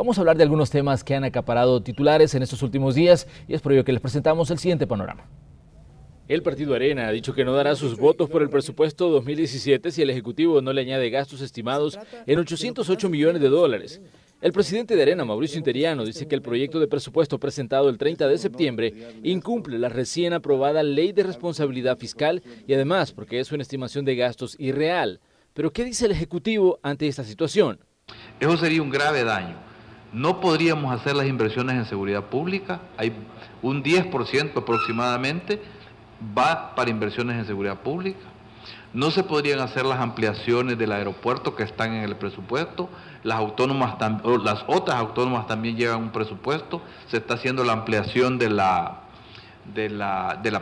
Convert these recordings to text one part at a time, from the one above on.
Vamos a hablar de algunos temas que han acaparado titulares en estos últimos días y es por ello que les presentamos el siguiente panorama. El partido Arena ha dicho que no dará sus votos por el presupuesto 2017 si el Ejecutivo no le añade gastos estimados en 808 millones de dólares. El presidente de Arena, Mauricio Interiano, dice que el proyecto de presupuesto presentado el 30 de septiembre incumple la recién aprobada Ley de Responsabilidad Fiscal y además porque es una estimación de gastos irreal. Pero ¿qué dice el Ejecutivo ante esta situación? Eso sería un grave daño. No podríamos hacer las inversiones en seguridad pública. Hay un 10% aproximadamente va para inversiones en seguridad pública. No se podrían hacer las ampliaciones del aeropuerto que están en el presupuesto. Las otras autónomas también llevan un presupuesto. Se está haciendo la ampliación de la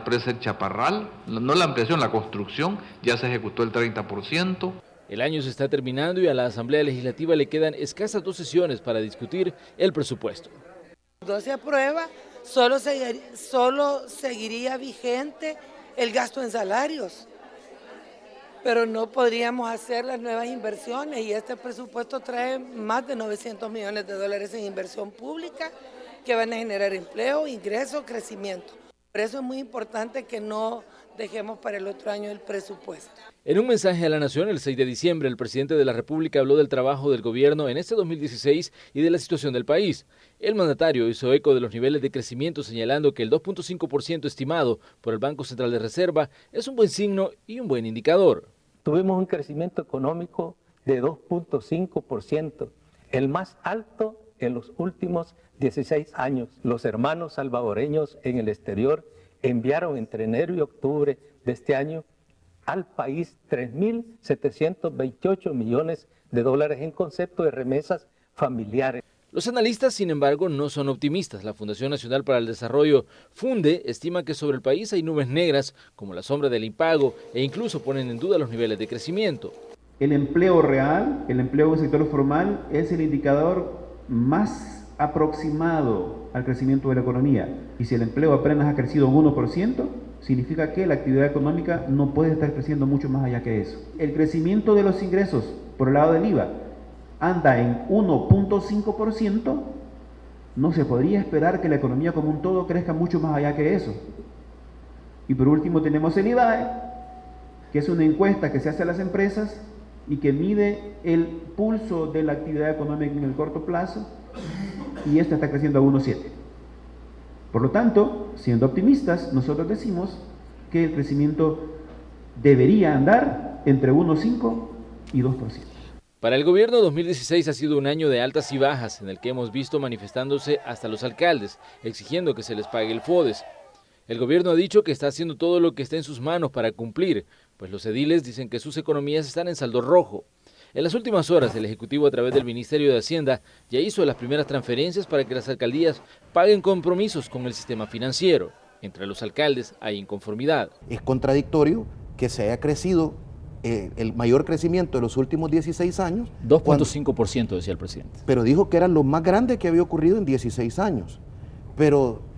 presa El Chaparral. No la ampliación, la construcción. Ya se ejecutó el 30%. El año se está terminando y a la Asamblea Legislativa le quedan escasas 2 sesiones para discutir el presupuesto. No se aprueba, solo seguiría vigente el gasto en salarios, pero no podríamos hacer las nuevas inversiones y este presupuesto trae más de 900 millones de dólares en inversión pública que van a generar empleo, ingresos, crecimiento. Por eso es muy importante que no dejemos para el otro año el presupuesto. En un mensaje a la Nación el 6 de diciembre, el presidente de la República habló del trabajo del gobierno en este 2016 y de la situación del país. El mandatario hizo eco de los niveles de crecimiento, señalando que el 2.5% estimado por el Banco Central de Reserva es un buen signo y un buen indicador. Tuvimos un crecimiento económico de 2.5%, el más alto en los últimos 16 años. Los hermanos salvadoreños en el exterior enviaron entre enero y octubre de este año al país 3.728 millones de dólares en concepto de remesas familiares. Los analistas, sin embargo, no son optimistas. La Fundación Nacional para el Desarrollo, FUNDE, estima que sobre el país hay nubes negras, como la sombra del impago, e incluso ponen en duda los niveles de crecimiento. El empleo real, el empleo en el sector formal, es el indicador más aproximado al crecimiento de la economía. Y si el empleo apenas ha crecido un 1%, significa que la actividad económica no puede estar creciendo mucho más allá que eso. El crecimiento de los ingresos por el lado del IVA anda en 1.5%, no se podría esperar que la economía como un todo crezca mucho más allá que eso. Y por último tenemos el IVAE, que es una encuesta que se hace a las empresas y que mide el pulso de la actividad económica en el corto plazo, y esta está creciendo a 1.7. Por lo tanto, siendo optimistas, nosotros decimos que el crecimiento debería andar entre 1.5 y 2%. Para el gobierno 2016 ha sido un año de altas y bajas en el que hemos visto manifestándose hasta los alcaldes, exigiendo que se les pague el FODES. El gobierno ha dicho que está haciendo todo lo que está en sus manos para cumplir, pues los ediles dicen que sus economías están en saldo rojo. En las últimas horas, el Ejecutivo a través del Ministerio de Hacienda ya hizo las primeras transferencias para que las alcaldías paguen compromisos con el sistema financiero. Entre los alcaldes hay inconformidad. Es contradictorio que se haya crecido el mayor crecimiento de los últimos 16 años. 2.5% decía el presidente. Pero dijo que era lo más grande que había ocurrido en 16 años. Pero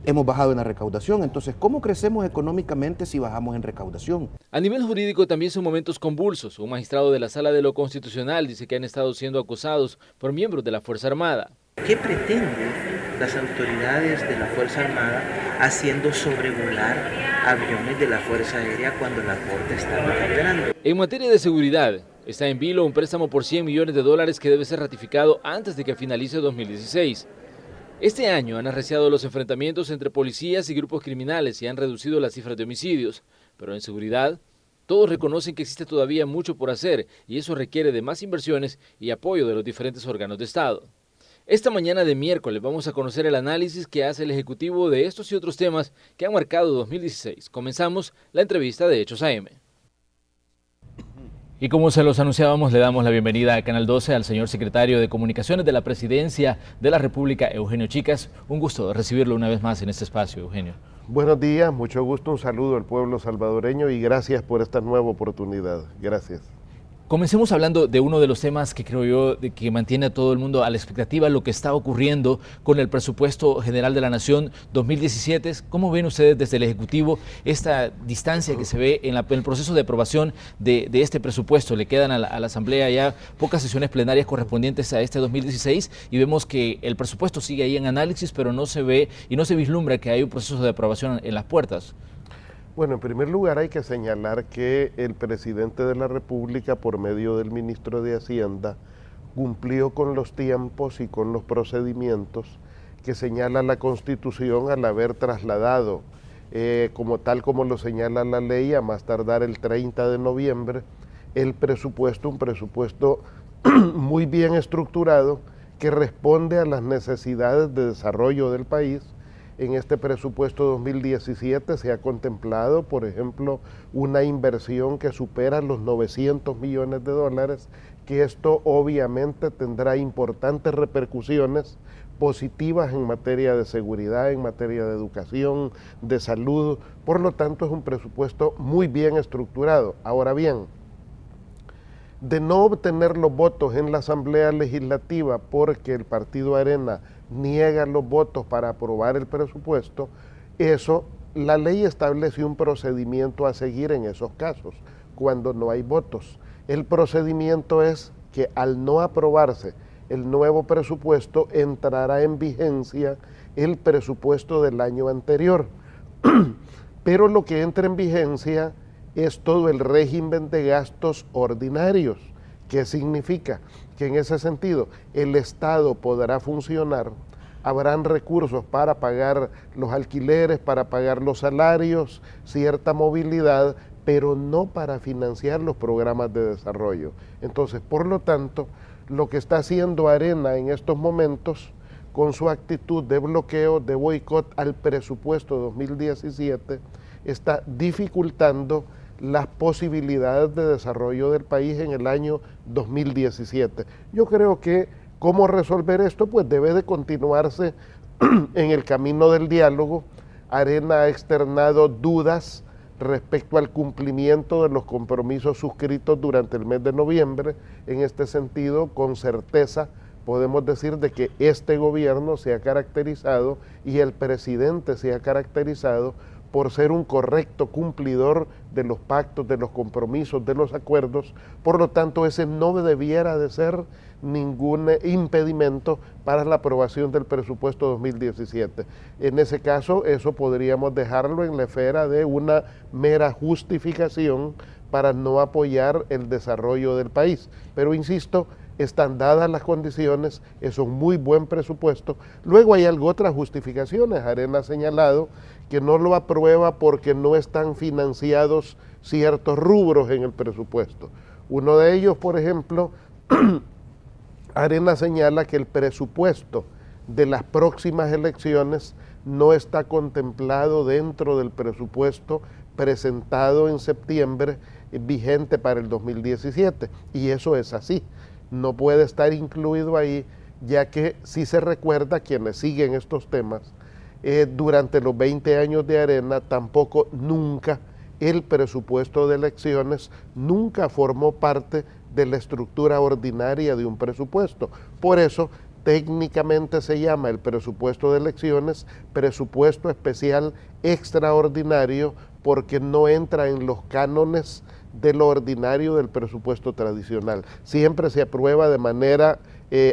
hemos bajado en la recaudación, entonces ¿cómo crecemos económicamente si bajamos en recaudación? A nivel jurídico también son momentos convulsos. Un magistrado de la Sala de lo Constitucional dice que han estado siendo acosados por miembros de la Fuerza Armada. ¿Qué pretenden las autoridades de la Fuerza Armada haciendo sobrevolar aviones de la Fuerza Aérea cuando la Corte está deliberando? En materia de seguridad, está en vilo un préstamo por 100 millones de dólares que debe ser ratificado antes de que finalice 2016. Este año han arreciado los enfrentamientos entre policías y grupos criminales y han reducido las cifras de homicidios. Pero en seguridad, todos reconocen que existe todavía mucho por hacer y eso requiere de más inversiones y apoyo de los diferentes órganos de Estado. Esta mañana de miércoles vamos a conocer el análisis que hace el Ejecutivo de estos y otros temas que han marcado 2016. Comenzamos la entrevista de Hechos AM. Y como se los anunciábamos, le damos la bienvenida a Canal 12 al señor secretario de Comunicaciones de la Presidencia de la República, Eugenio Chicas. Un gusto recibirlo una vez más en este espacio, Eugenio. Buenos días, mucho gusto, un saludo al pueblo salvadoreño y gracias por esta nueva oportunidad. Gracias. Comencemos hablando de uno de los temas que creo yo que mantiene a todo el mundo a la expectativa, lo que está ocurriendo con el presupuesto general de la Nación 2017. ¿Cómo ven ustedes desde el Ejecutivo esta distancia que se ve en el proceso de aprobación de este presupuesto? Le quedan a la Asamblea ya pocas sesiones plenarias correspondientes a este 2016 y vemos que el presupuesto sigue ahí en análisis, pero no se ve y no se vislumbra que hay un proceso de aprobación en las puertas. Bueno, en primer lugar hay que señalar que el presidente de la República, por medio del ministro de Hacienda, cumplió con los tiempos y con los procedimientos que señala la Constitución al haber trasladado, como lo señala la ley, a más tardar el 30 de noviembre, el presupuesto, un presupuesto muy bien estructurado que responde a las necesidades de desarrollo del país. En este presupuesto 2017 se ha contemplado, por ejemplo, una inversión que supera los 900 millones de dólares, que esto obviamente tendrá importantes repercusiones positivas en materia de seguridad, en materia de educación, de salud. Por lo tanto, es un presupuesto muy bien estructurado. Ahora bien, de no obtener los votos en la Asamblea Legislativa porque el partido Arena niega los votos para aprobar el presupuesto, la ley establece un procedimiento a seguir en esos casos, cuando no hay votos. El procedimiento es que al no aprobarse el nuevo presupuesto, entrará en vigencia el presupuesto del año anterior. Pero lo que entra en vigencia es todo el régimen de gastos ordinarios. ¿Qué significa? Que en ese sentido el Estado podrá funcionar, habrán recursos para pagar los alquileres, para pagar los salarios, cierta movilidad, pero no para financiar los programas de desarrollo. Entonces, por lo tanto, lo que está haciendo Arena en estos momentos, con su actitud de bloqueo, de boicot al presupuesto 2017, está dificultando las posibilidades de desarrollo del país en el año 2017. Yo creo que cómo resolver esto, pues debe de continuarse en el camino del diálogo. Arena ha externado dudas respecto al cumplimiento de los compromisos suscritos durante el mes de noviembre. En este sentido, con certeza podemos decir de que este gobierno se ha caracterizado y el presidente se ha caracterizado por ser un correcto cumplidor de los pactos, de los compromisos, de los acuerdos. Por lo tanto, ese no debiera de ser ningún impedimento para la aprobación del presupuesto 2017. En ese caso, eso podríamos dejarlo en la esfera de una mera justificación para no apoyar el desarrollo del país. Pero insisto, están dadas las condiciones, es un muy buen presupuesto. Luego hay otras justificaciones. Arena ha señalado que no lo aprueba porque no están financiados ciertos rubros en el presupuesto. Uno de ellos, por ejemplo, Arena señala que el presupuesto de las próximas elecciones no está contemplado dentro del presupuesto presentado en septiembre, vigente para el 2017, y eso es así. No puede estar incluido ahí, ya que si se recuerda, quienes siguen estos temas, durante los 20 años de Arena tampoco nunca el presupuesto de elecciones nunca formó parte de la estructura ordinaria de un presupuesto. Por eso técnicamente se llama el presupuesto de elecciones presupuesto especial extraordinario, porque no entra en los cánones de lo ordinario del presupuesto tradicional. Siempre se aprueba de manera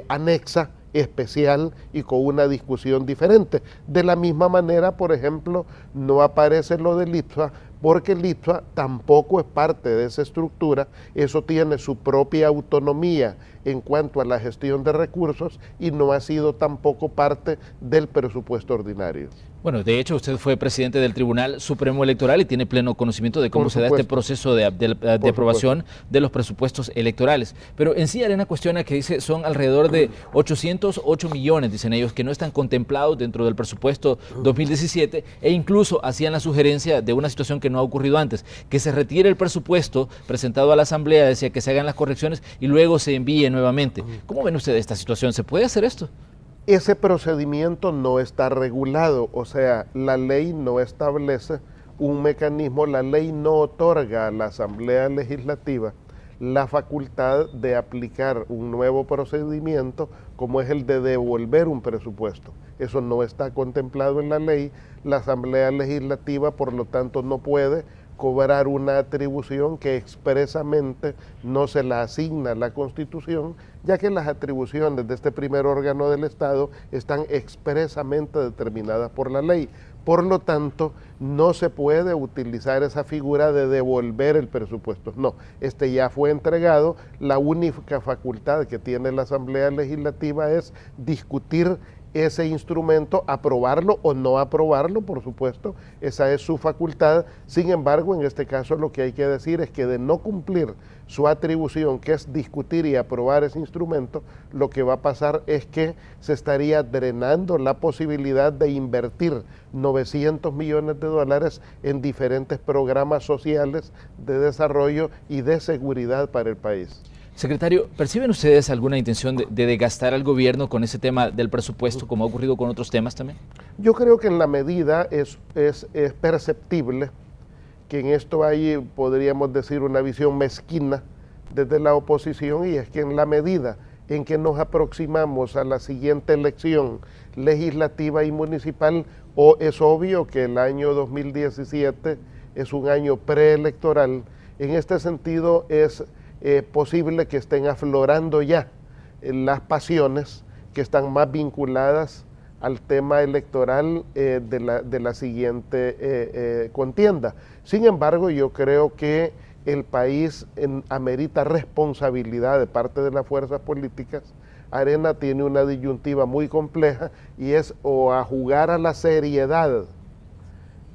anexa, especial y con una discusión diferente. De la misma manera, por ejemplo, no aparece lo del IPSA, porque el IPSA tampoco es parte de esa estructura. Eso tiene su propia autonomía en cuanto a la gestión de recursos y no ha sido tampoco parte del presupuesto ordinario. Bueno, de hecho usted fue presidente del Tribunal Supremo Electoral y tiene pleno conocimiento de cómo se da este proceso de aprobación de los presupuestos electorales. Pero en sí Arena cuestiona que dice son alrededor de 808 millones, dicen ellos, que no están contemplados dentro del presupuesto 2017, e incluso hacían la sugerencia de una situación que no ha ocurrido antes, que se retire el presupuesto presentado a la Asamblea, decía que se hagan las correcciones y luego se envíe nuevamente. ¿Cómo ven ustedes esta situación? ¿Se puede hacer esto? Ese procedimiento no está regulado, o sea, la ley no establece un mecanismo, la ley no otorga a la Asamblea Legislativa la facultad de aplicar un nuevo procedimiento como es el de devolver un presupuesto. Eso no está contemplado en la ley. La Asamblea Legislativa, por lo tanto, no puede cobrar una atribución que expresamente no se la asigna la Constitución, ya que las atribuciones de este primer órgano del Estado están expresamente determinadas por la ley. Por lo tanto, no se puede utilizar esa figura de devolver el presupuesto. No, este ya fue entregado. La única facultad que tiene la Asamblea Legislativa es discutir ese instrumento, aprobarlo o no aprobarlo, por supuesto, esa es su facultad. Sin embargo, en este caso lo que hay que decir es que de no cumplir su atribución, que es discutir y aprobar ese instrumento, lo que va a pasar es que se estaría drenando la posibilidad de invertir 900 millones de dólares en diferentes programas sociales de desarrollo y de seguridad para el país. Secretario, ¿perciben ustedes alguna intención de desgastar al gobierno con ese tema del presupuesto, como ha ocurrido con otros temas también? Yo creo que en la medida es perceptible que en esto hay, podríamos decir, una visión mezquina desde la oposición, y es que en la medida en que nos aproximamos a la siguiente elección legislativa y municipal, es obvio que el año 2017 es un año preelectoral. En este sentido es posible que estén aflorando ya las pasiones que están más vinculadas al tema electoral de la siguiente contienda. Sin embargo, yo creo que el país amerita responsabilidad de parte de las fuerzas políticas. Arena tiene una disyuntiva muy compleja y es o a jugar a la seriedad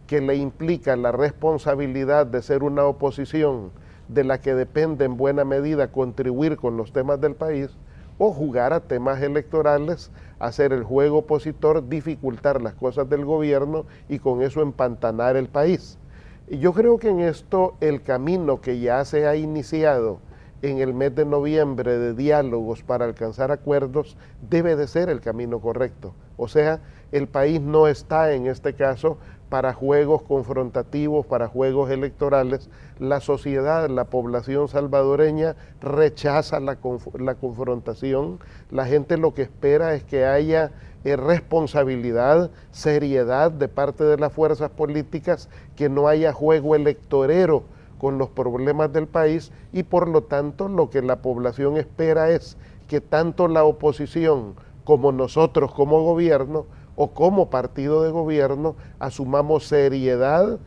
que le implica la responsabilidad de ser una oposición de la que depende en buena medida contribuir con los temas del país, o jugar a temas electorales, hacer el juego opositor, dificultar las cosas del gobierno y con eso empantanar el país. Y yo creo que en esto el camino que ya se ha iniciado en el mes de noviembre de diálogos para alcanzar acuerdos debe de ser el camino correcto. O sea, el país no está en este caso para juegos confrontativos, para juegos electorales. La sociedad, la población salvadoreña rechaza la confrontación. La gente lo que espera es que haya responsabilidad, seriedad de parte de las fuerzas políticas, que no haya juego electorero con los problemas del país, y por lo tanto lo que la población espera es que tanto la oposición como nosotros como gobierno o como partido de gobierno asumamos seriedad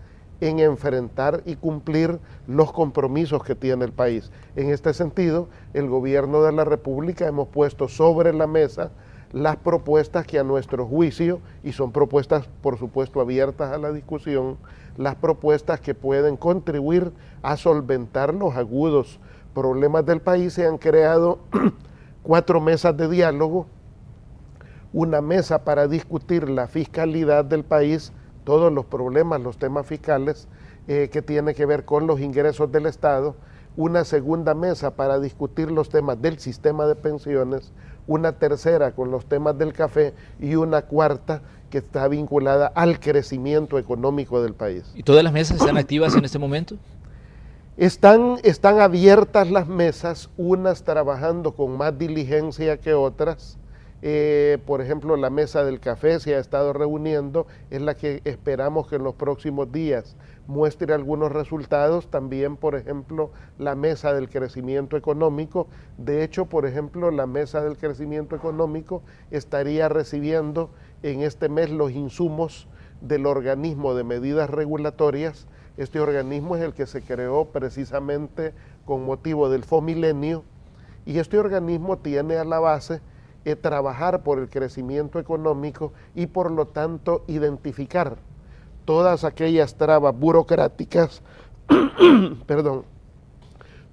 en enfrentar y cumplir los compromisos que tiene el país. En este sentido, el gobierno de la República hemos puesto sobre la mesa las propuestas que a nuestro juicio, y son propuestas por supuesto abiertas a la discusión, las propuestas que pueden contribuir a solventar los agudos problemas del país. Se han creado 4 mesas de diálogo, una mesa para discutir la fiscalidad del país, todos los problemas, los temas fiscales que tiene que ver con los ingresos del Estado, una segunda mesa para discutir los temas del sistema de pensiones, una tercera con los temas del café y una cuarta que está vinculada al crecimiento económico del país. ¿Y todas las mesas están activas en este momento? Están abiertas las mesas, unas trabajando con más diligencia que otras. Por ejemplo, la mesa del café se ha estado reuniendo, es la que esperamos que en los próximos días muestre algunos resultados. También, por ejemplo, la mesa del crecimiento económico. De hecho, por ejemplo, la mesa del crecimiento económico estaría recibiendo en este mes los insumos del organismo de medidas regulatorias. Este organismo es el que se creó precisamente con motivo del Fomilenio, y este organismo tiene a la base trabajar por el crecimiento económico y por lo tanto identificar todas aquellas trabas burocráticas,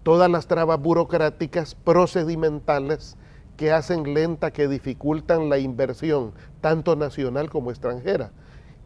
todas las trabas burocráticas procedimentales que hacen lenta, que dificultan la inversión, tanto nacional como extranjera.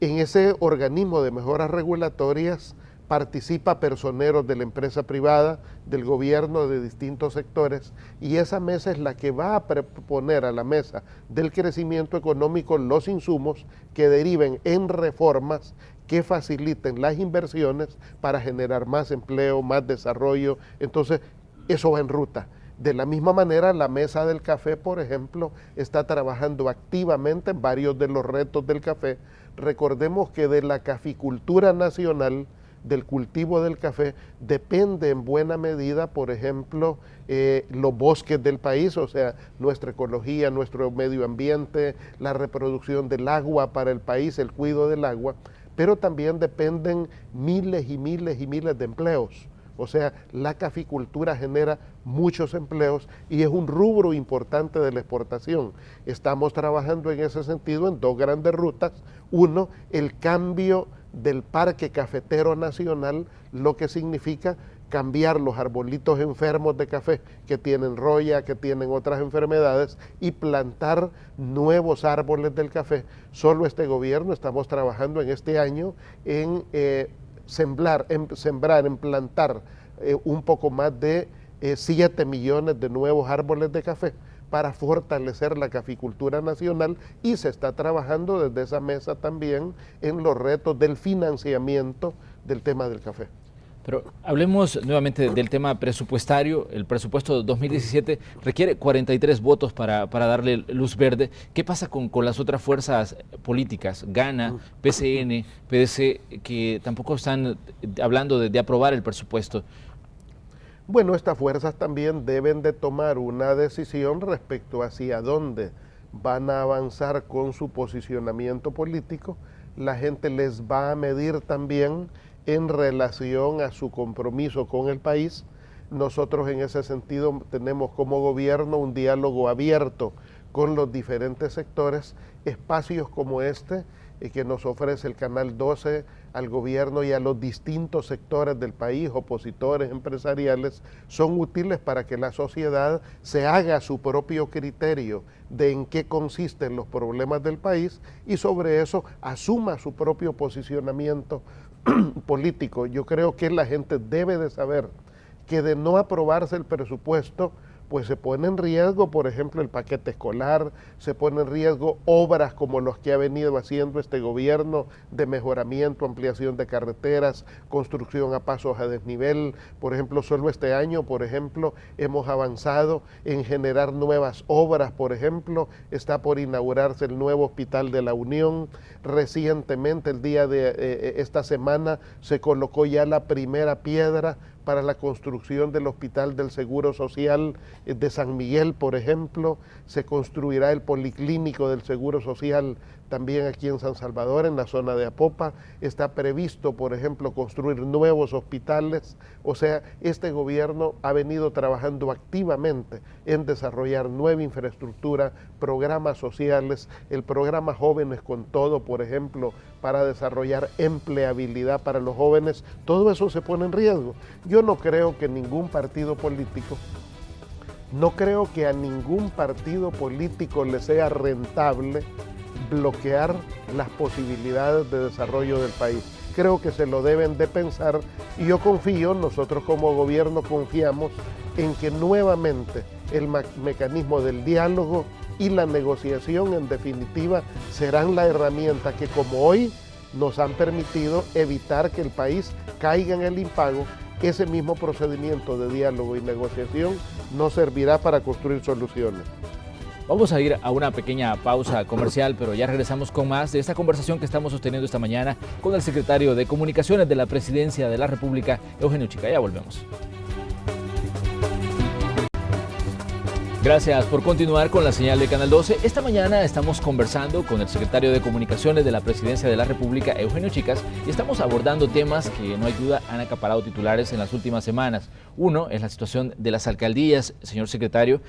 En ese organismo de mejoras regulatorias participa personeros de la empresa privada, del gobierno, de distintos sectores, y esa mesa es la que va a proponer a la mesa del crecimiento económico los insumos que deriven en reformas que faciliten las inversiones para generar más empleo, más desarrollo. Entonces, eso va en ruta. De la misma manera, la Mesa del Café, por ejemplo, está trabajando activamente en varios de los retos del café. Recordemos que de la caficultura nacional, del cultivo del café, depende en buena medida, por ejemplo, los bosques del país, o sea, nuestra ecología, nuestro medio ambiente, la reproducción del agua para el país, el cuidado del agua, pero también dependen miles y miles y miles de empleos. O sea, la caficultura genera muchos empleos y es un rubro importante de la exportación. Estamos trabajando en ese sentido en dos grandes rutas. Uno, el cambio del parque cafetero nacional, lo que significa cambiar los arbolitos enfermos de café que tienen roya, que tienen otras enfermedades, y plantar nuevos árboles del café. Solo este gobierno estamos trabajando en este año en plantar un poco más de 7 millones de nuevos árboles de café para fortalecer la caficultura nacional, y se está trabajando desde esa mesa también en los retos del financiamiento del tema del café. Pero hablemos nuevamente del tema presupuestario. El presupuesto de 2017 requiere 43 votos para darle luz verde. ¿Qué pasa con las otras fuerzas políticas, Gana, PCN, PDC, que tampoco están hablando de aprobar el presupuesto? Bueno, estas fuerzas también deben de tomar una decisión respecto hacia dónde van a avanzar con su posicionamiento político. La gente les va a medir también en relación a su compromiso con el país. Nosotros en ese sentido tenemos como gobierno un diálogo abierto con los diferentes sectores. Espacios como este que nos ofrece el Canal 12 al gobierno y a los distintos sectores del país, opositores, empresariales, son útiles para que la sociedad se haga su propio criterio de en qué consisten los problemas del país y sobre eso asuma su propio posicionamiento político. Yo creo que la gente debe de saber que de no aprobarse el presupuesto, pues se pone en riesgo, por ejemplo, el paquete escolar, se pone en riesgo obras como los que ha venido haciendo este gobierno de mejoramiento, ampliación de carreteras, construcción a pasos a desnivel. Por ejemplo, solo este año, por ejemplo, hemos avanzado en generar nuevas obras. Por ejemplo, está por inaugurarse el nuevo Hospital de la Unión. Recientemente, el día de esta semana, se colocó ya la primera piedra para la construcción del Hospital del Seguro Social de San Miguel, por ejemplo. Se construirá el Policlínico del Seguro Social también aquí en San Salvador, en la zona de Apopa. Está previsto, por ejemplo, construir nuevos hospitales. O sea, este gobierno ha venido trabajando activamente en desarrollar nueva infraestructura, programas sociales, el programa Jóvenes con Todo, por ejemplo, para desarrollar empleabilidad para los jóvenes. Todo eso se pone en riesgo. Yo no creo que ningún partido político, no creo que a ningún partido político le sea rentable bloquear las posibilidades de desarrollo del país. Creo que se lo deben de pensar y yo confío, nosotros como gobierno confiamos en que nuevamente el mecanismo del diálogo y la negociación en definitiva serán la herramienta que como hoy nos han permitido evitar que el país caiga en el impago. Ese mismo procedimiento de diálogo y negociación nos servirá para construir soluciones. Vamos a ir a una pequeña pausa comercial, pero ya regresamos con más de esta conversación que estamos sosteniendo esta mañana con el secretario de Comunicaciones de la Presidencia de la República, Eugenio Chica. Ya volvemos. Gracias por continuar con la señal de Canal 12. Esta mañana estamos conversando con el secretario de Comunicaciones de la Presidencia de la República, Eugenio Chicas, y estamos abordando temas que no hay duda han acaparado titulares en las últimas semanas. Uno es la situación de las alcaldías, señor secretario.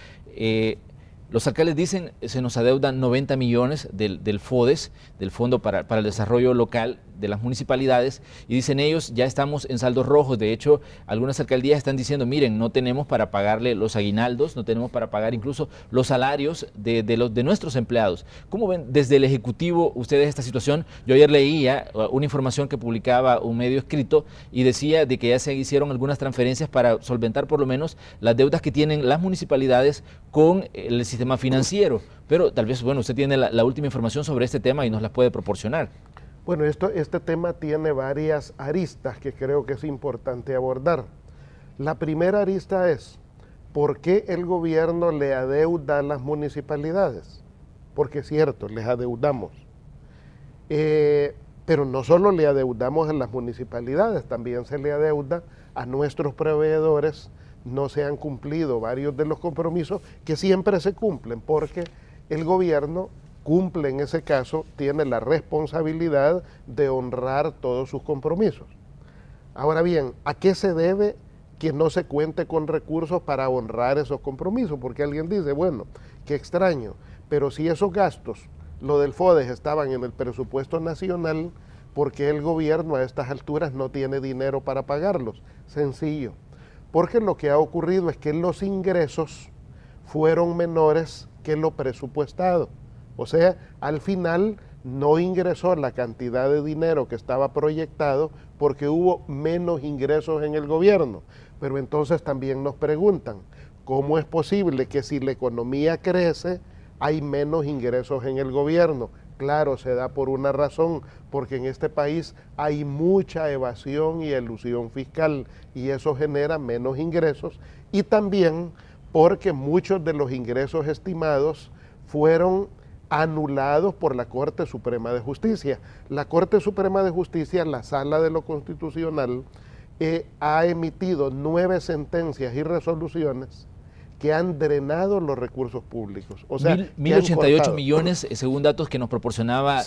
Los alcaldes dicen se nos adeudan 90 millones del FODES, del Fondo para el Desarrollo Local de las municipalidades, y dicen ellos ya estamos en saldos rojos. De hecho, algunas alcaldías están diciendo, miren, no tenemos para pagarle los aguinaldos, no tenemos para pagar incluso los salarios de nuestros empleados. ¿Cómo ven desde el Ejecutivo ustedes esta situación? Yo ayer leía una información que publicaba un medio escrito y decía de que ya se hicieron algunas transferencias para solventar por lo menos las deudas que tienen las municipalidades con el sistema financiero, pero tal vez, bueno, usted tiene la última información sobre este tema y nos la puede proporcionar. Bueno, este tema tiene varias aristas que creo que es importante abordar. La primera arista es ¿por qué el gobierno le adeuda a las municipalidades? Porque es cierto, les adeudamos. Pero no solo le adeudamos a las municipalidades, también se le adeuda a nuestros proveedores. No se han cumplido varios de los compromisos que siempre se cumplen, porque el gobierno cumple en ese caso, tiene la responsabilidad de honrar todos sus compromisos. Ahora bien, ¿a qué se debe que no se cuente con recursos para honrar esos compromisos? Porque alguien dice, bueno, qué extraño, pero si esos gastos, lo del FODES, estaban en el presupuesto nacional, ¿por qué el gobierno a estas alturas no tiene dinero para pagarlos? Sencillo, porque lo que ha ocurrido es que los ingresos fueron menores que lo presupuestado. O sea, al final no ingresó la cantidad de dinero que estaba proyectado porque hubo menos ingresos en el gobierno. Pero entonces también nos preguntan, ¿cómo es posible que si la economía crece, hay menos ingresos en el gobierno? Claro, se da por una razón, porque en este país hay mucha evasión y elusión fiscal y eso genera menos ingresos, y también porque muchos de los ingresos estimados fueron anulados por la Corte Suprema de Justicia. La Corte Suprema de Justicia, la Sala de lo Constitucional, ha emitido 9 sentencias y resoluciones que han drenado los recursos públicos. O sea, 1.088 millones, según datos que nos proporcionaba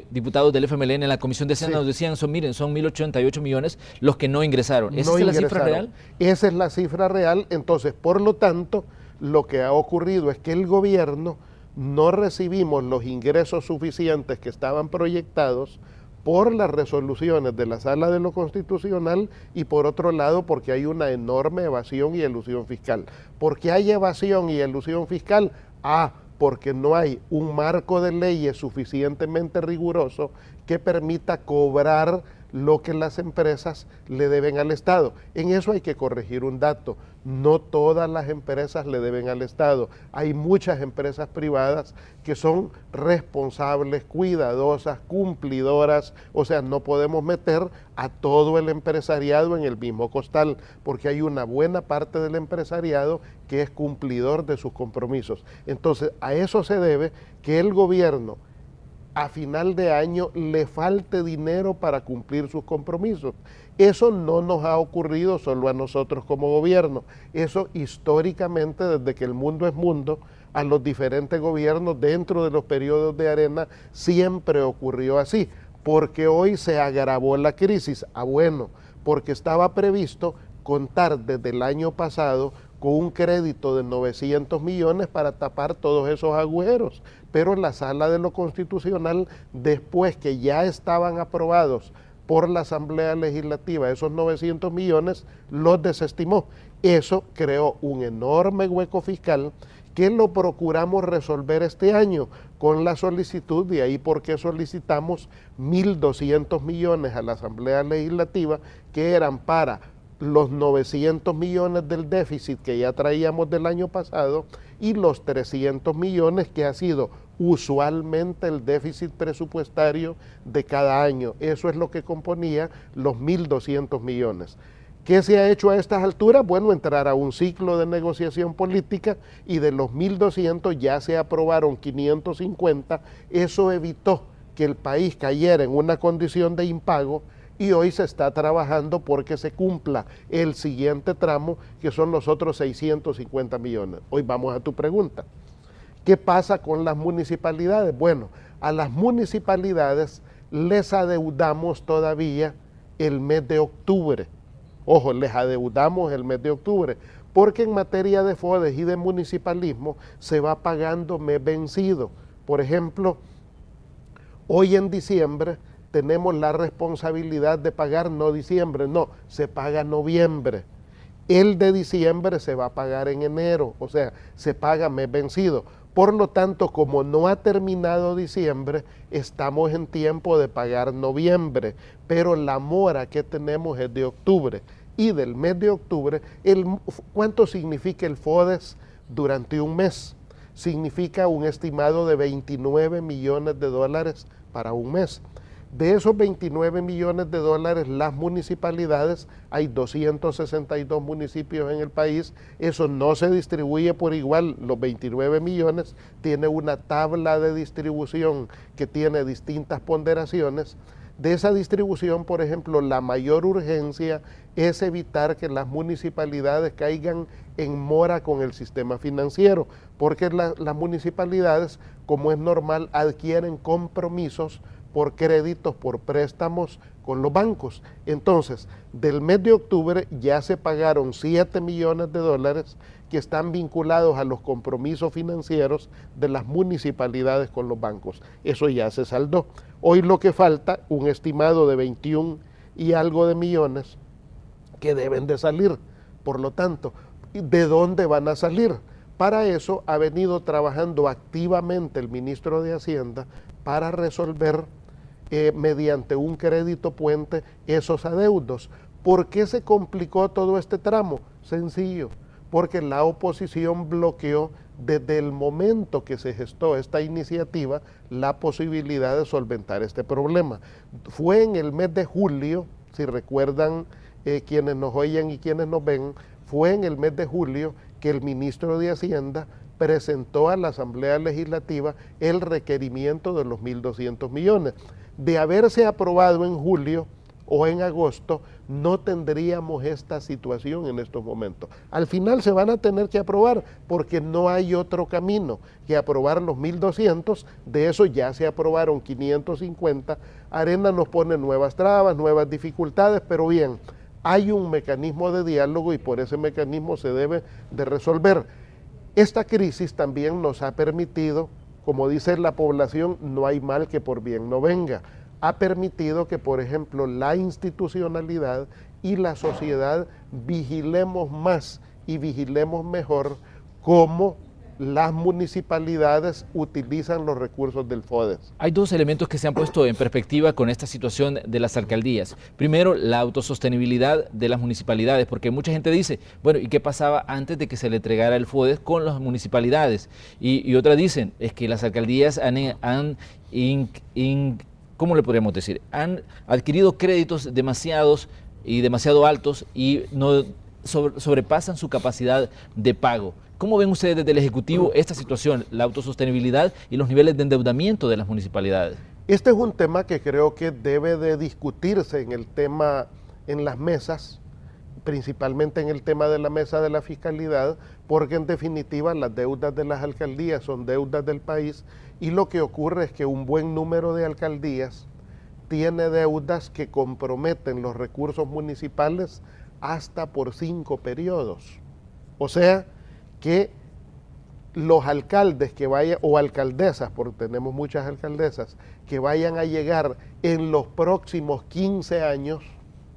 diputados del FMLN en la Comisión de Hacienda, nos decían, son 1.088 millones los que no ingresaron. ¿Esa es la cifra real? Esa es la cifra real. Entonces, por lo tanto, lo que ha ocurrido es que el gobierno no recibimos los ingresos suficientes que estaban proyectados por las resoluciones de la Sala de lo Constitucional y por otro lado porque hay una enorme evasión y elusión fiscal. ¿Por qué hay evasión y elusión fiscal? Porque no hay un marco de leyes suficientemente riguroso que permita cobrar lo que las empresas le deben al Estado. En eso hay que corregir un dato. No todas las empresas le deben al Estado. Hay muchas empresas privadas que son responsables, cuidadosas, cumplidoras. O sea, no podemos meter a todo el empresariado en el mismo costal, porque hay una buena parte del empresariado que es cumplidor de sus compromisos. Entonces, a eso se debe que el gobierno a final de año le falte dinero para cumplir sus compromisos. Eso no nos ha ocurrido solo a nosotros como gobierno. Eso históricamente, desde que el mundo es mundo, a los diferentes gobiernos dentro de los periodos de Arena siempre ocurrió así. Porque hoy se agravó la crisis. Bueno, porque estaba previsto contar desde el año pasado con un crédito de 900 millones para tapar todos esos agujeros. Pero la Sala de lo Constitucional, después que ya estaban aprobados por la Asamblea Legislativa esos 900 millones, los desestimó. Eso creó un enorme hueco fiscal que lo procuramos resolver este año con la solicitud, de ahí porque solicitamos 1.200 millones a la Asamblea Legislativa, que eran para los 900 millones del déficit que ya traíamos del año pasado y los 300 millones que ha sido usualmente el déficit presupuestario de cada año. Eso es lo que componía los 1.200 millones. ¿Qué se ha hecho a estas alturas? Bueno, entrar a un ciclo de negociación política y de los 1.200 ya se aprobaron 550. Eso evitó que el país cayera en una condición de impago y hoy se está trabajando porque se cumpla el siguiente tramo, que son los otros 650 millones. Hoy vamos a tu pregunta. ¿Qué pasa con las municipalidades? Bueno, a las municipalidades les adeudamos todavía el mes de octubre. Ojo, les adeudamos el mes de octubre, porque en materia de FODES y de municipalismo se va pagando mes vencido. Por ejemplo, hoy en diciembre tenemos la responsabilidad de pagar no diciembre, no, se paga noviembre. El de diciembre se va a pagar en enero, o sea, se paga mes vencido. Por lo tanto, como no ha terminado diciembre, estamos en tiempo de pagar noviembre, pero la mora que tenemos es de octubre. Y del mes de octubre, ¿cuánto significa el FODES durante un mes? Significa un estimado de 29 millones de dólares para un mes. De esos 29 millones de dólares, las municipalidades, hay 262 municipios en el país, eso no se distribuye por igual, los 29 millones, tiene una tabla de distribución que tiene distintas ponderaciones. De esa distribución, por ejemplo, la mayor urgencia es evitar que las municipalidades caigan en mora con el sistema financiero, porque las municipalidades, como es normal, adquieren compromisos por créditos, por préstamos con los bancos. Entonces, del mes de octubre ya se pagaron 7 millones de dólares que están vinculados a los compromisos financieros de las municipalidades con los bancos. Eso ya se saldó. Hoy lo que falta, un estimado de 21 y algo de millones que deben de salir. Por lo tanto, ¿de dónde van a salir? Para eso ha venido trabajando activamente el ministro de Hacienda para resolver mediante un crédito puente esos adeudos. ¿Por qué se complicó todo este tramo? Sencillo, porque la oposición bloqueó desde el momento que se gestó esta iniciativa la posibilidad de solventar este problema. Fue en el mes de julio, si recuerdan quienes nos oyen y quienes nos ven, fue en el mes de julio que el ministro de Hacienda presentó a la Asamblea Legislativa el requerimiento de los 1.200 millones. De haberse aprobado en julio o en agosto, no tendríamos esta situación en estos momentos. Al final se van a tener que aprobar porque no hay otro camino que aprobar los 1.200, de eso ya se aprobaron 550, Arena nos pone nuevas trabas, nuevas dificultades, pero bien, hay un mecanismo de diálogo y por ese mecanismo se debe de resolver. Esta crisis también nos ha permitido, como dice la población, no hay mal que por bien no venga. Ha permitido que, por ejemplo, la institucionalidad y la sociedad vigilemos más y vigilemos mejor cómo las municipalidades utilizan los recursos del FODES. Hay dos elementos que se han puesto en perspectiva con esta situación de las alcaldías. Primero, la autosostenibilidad de las municipalidades, porque mucha gente dice, bueno, ¿y qué pasaba antes de que se le entregara el FODES con las municipalidades? Y otras dicen, es que las alcaldías ¿cómo le podríamos decir? Han adquirido créditos demasiado altos y no sobrepasan su capacidad de pago. ¿Cómo ven ustedes desde el Ejecutivo esta situación, la autosostenibilidad y los niveles de endeudamiento de las municipalidades? Este es un tema que creo que debe de discutirse en las mesas, principalmente en el tema de la mesa de la fiscalidad, porque en definitiva las deudas de las alcaldías son deudas del país y lo que ocurre es que un buen número de alcaldías tiene deudas que comprometen los recursos municipales hasta por 5 periodos. O sea, que los alcaldes que vayan, o alcaldesas, porque tenemos muchas alcaldesas, que vayan a llegar en los próximos 15 años,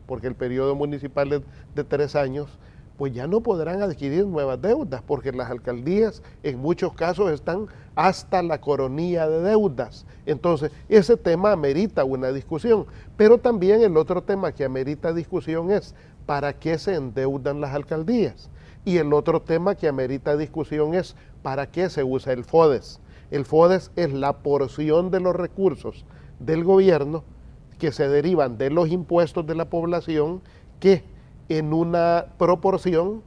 porque el periodo municipal es de 3 años, pues ya no podrán adquirir nuevas deudas, porque las alcaldías en muchos casos están hasta la coronilla de deudas. Entonces, ese tema amerita una discusión, pero también el otro tema que amerita discusión es ¿para qué se endeudan las alcaldías? Y el otro tema que amerita discusión es ¿para qué se usa el FODES? El FODES es la porción de los recursos del gobierno que se derivan de los impuestos de la población que en una proporción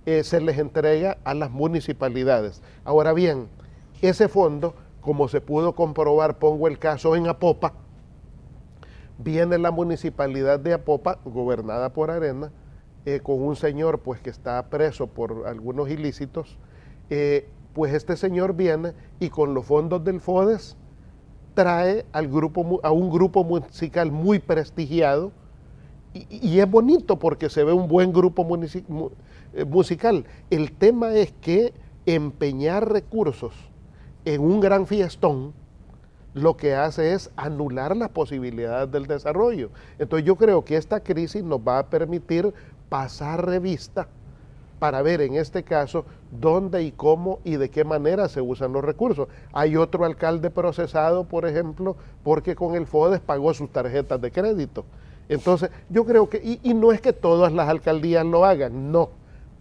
se les entrega a las municipalidades. Ahora bien, ese fondo, como se pudo comprobar, pongo el caso en Apopa, viene la municipalidad de Apopa, gobernada por Arena, con un señor pues que está preso por algunos ilícitos, pues este señor viene y con los fondos del FODES trae a un grupo musical muy prestigiado y es bonito porque se ve un buen grupo musical. El tema es que empeñar recursos en un gran fiestón lo que hace es anular las posibilidades del desarrollo. Entonces yo creo que esta crisis nos va a permitir pasar revista para ver en este caso dónde y cómo y de qué manera se usan los recursos. Hay otro alcalde procesado, por ejemplo, porque con el FODES pagó sus tarjetas de crédito. Entonces yo creo que, y no es que todas las alcaldías lo hagan, no,